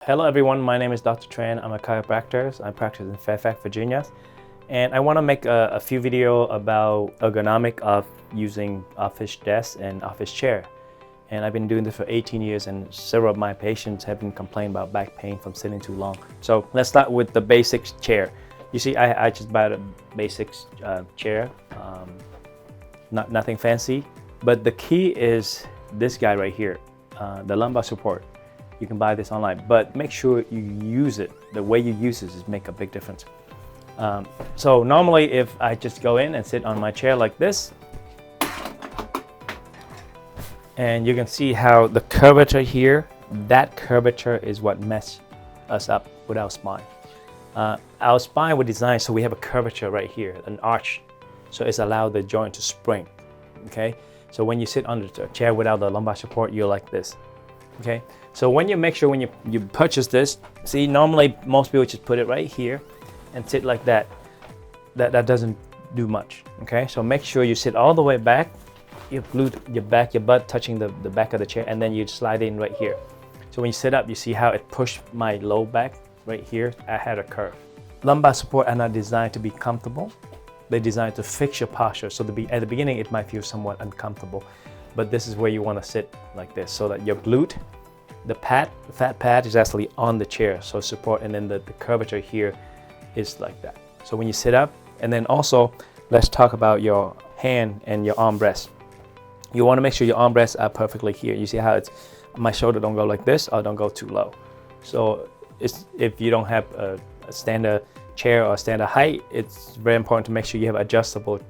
Hello everyone, my name is Dr. Tran. I'm a chiropractor. I practice in Fairfax, Virginia. And I want to make a few video about ergonomic of using office desk and office chair. And I've been doing this for 18 years and several of my patients have been complaining about back pain from sitting too long. So let's start with the basic chair. You see, I just bought a basic chair, nothing fancy. But the key is this guy right here, the lumbar support. You can buy this online, but make sure you use it. The way you use it is make a big difference. So normally if I just go in and sit on my chair like this, and you can see how the curvature here, that curvature is what messes us up with our spine. Our spine was designed so we have a curvature right here, an arch. So it's allowed the joint to spring, okay? So when you sit on the chair without the lumbar support, you're like this. Okay, so when you make sure when you purchase this, see, normally most people just put it right here and sit like that. That doesn't do much. Okay, so make sure you sit all the way back, your glute, your back, your butt touching the back of the chair, and then you slide in right here. So when you sit up, you see how it pushed my low back right here. I had a curve. Lumbar support are not designed to be comfortable. They're designed to fix your posture. So at the beginning, it might feel somewhat uncomfortable. But this is where you want to sit like this so that your glute, the fat pad is actually on the chair, so support, and then the curvature here is like that. So when you sit up, and then also let's talk about your hand and your arm rest. You want to make sure your arm rests are perfectly here. You see how it's, my shoulder don't go like this or don't go too low. So if you don't have a standard chair or standard height, it's very important to make sure you have adjustable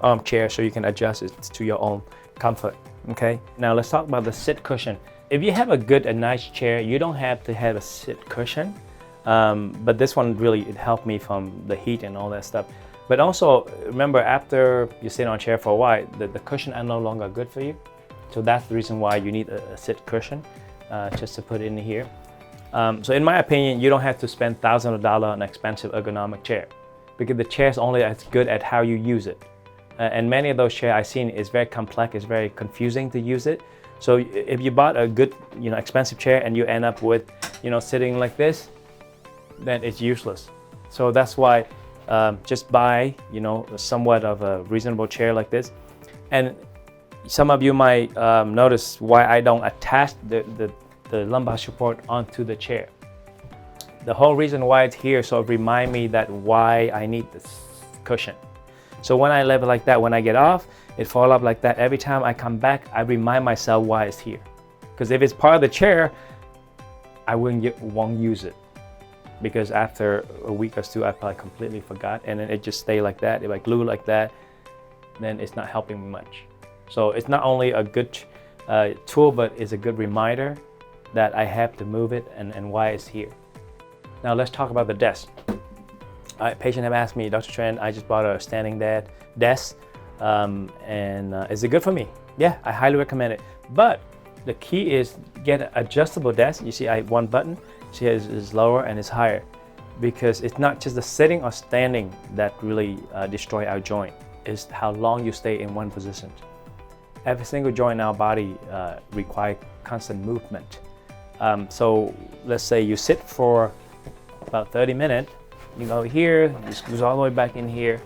armchair, so you can adjust it to your own comfort. Okay, now let's talk about the sit cushion. If you have a nice chair, you don't have to have a sit cushion, but this one really, it helped me from the heat and all that stuff. But also remember, after you sit on a chair for a while, the cushion are no longer good for you. So that's the reason why you need a sit cushion, just to put it in here. So in my opinion, you don't have to spend thousands of dollars on an expensive ergonomic chair, because the chair is only as good at how you use it. And many of those chairs I've seen is very complex, it's very confusing to use it. So if you bought a good, expensive chair and you end up with, sitting like this, then it's useless. So that's why just buy, somewhat of a reasonable chair like this. And some of you might notice why I don't attach the lumbar support onto the chair. The whole reason why it's here, so it remind me that why I need this cushion. So when I leave it like that, when I get off, it fall up like that. Every time I come back, I remind myself why it's here. Because if it's part of the chair, I won't use it. Because after a week or two, I probably completely forgot, and then it just stay like that. If I glue like that, then it's not helping me much. So it's not only a good tool, but it's a good reminder that I have to move it and why it's here. Now let's talk about the desk. Patient have asked me, Dr. Tran, I just bought a standing desk, is it good for me? Yeah, I highly recommend it. But the key is get an adjustable desk. You see, I have one button. See, it's lower and it's higher, because it's not just the sitting or standing that really destroy our joint. It's how long you stay in one position. Every single joint in our body require constant movement. So let's say you sit for about 30 minutes. You go here, you squeeze all the way back in here,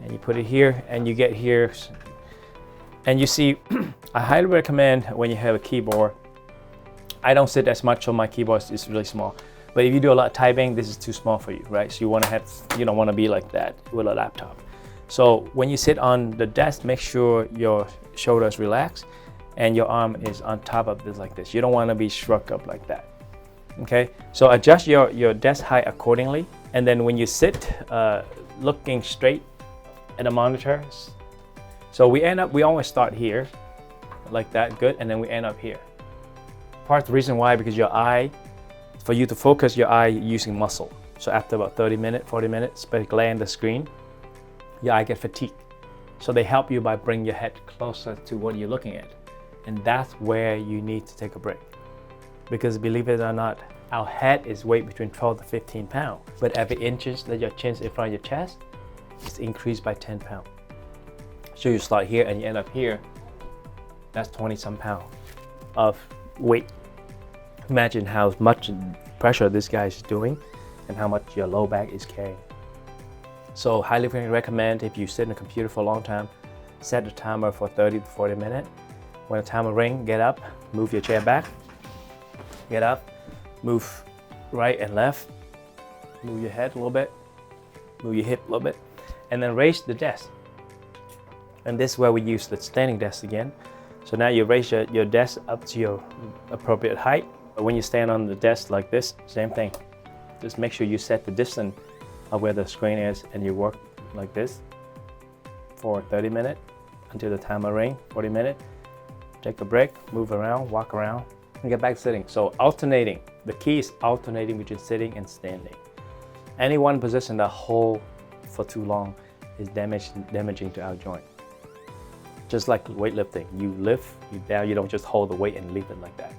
and you put it here, and you get here. And you see, I highly recommend when you have a keyboard. I don't sit as much, so my keyboard is really small. But if you do a lot of typing, this is too small for you, right? So you don't want to be like that with a laptop. So when you sit on the desk, make sure your shoulders relax and your arm is on top of this like this. You don't want to be shrugged up like that. Okay, so adjust your desk height accordingly. And then when you sit, looking straight at the monitor. So we always start here, like that, good, and then we end up here. Part of the reason why, because your eye, for you to focus your eye using muscle. So after about 30 minutes, 40 minutes, especially glare at the screen, your eye get fatigued. So they help you by bringing your head closer to what you're looking at. And that's where you need to take a break. Because believe it or not, our head is weighed between 12 to 15 pounds. But every inches that your chin is in front of your chest, it's increased by 10 pounds. So you start here and you end up here, that's 20 some pounds of weight. Imagine how much pressure this guy is doing and how much your low back is carrying. So highly recommend, if you sit in the computer for a long time, set the timer for 30 to 40 minutes. When the timer rings, get up, move your chair back, get up, move right and left, move your head a little bit, move your hip a little bit, and then raise the desk. And this is where we use the standing desk again. So now you raise your desk up to your appropriate height. But when you stand on the desk like this, same thing. Just make sure you set the distance of where the screen is, and you work like this for 30 minutes until the timer rings, 40 minutes. Take a break, move around, walk around, and get back to sitting. So alternating. The key is alternating between sitting and standing. Any one position that hold for too long is damaging to our joint. Just like weightlifting, you lift, you down, you don't just hold the weight and leave it like that,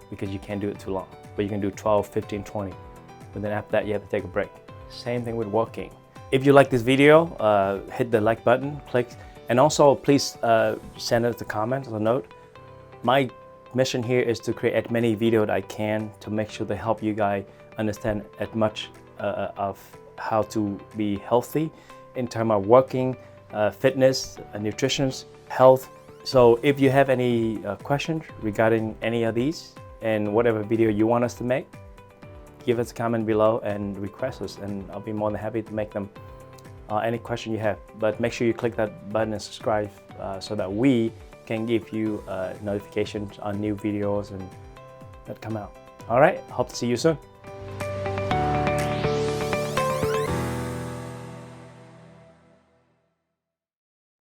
because you can't do it too long. But you can do 12, 15, 20. But then after that, you have to take a break. Same thing with walking. If you like this video, hit the like button, click, and also please send us a comment or a note. My mission here is to create as many videos I can to make sure to help you guys understand as much of how to be healthy in terms of working, fitness, nutrition, health. So if you have any questions regarding any of these and whatever video you want us to make, give us a comment below and request us, and I'll be more than happy to make them. Any question you have, but make sure you click that button and subscribe so that we can give you notifications on new videos and that come out. All right, hope to see you soon.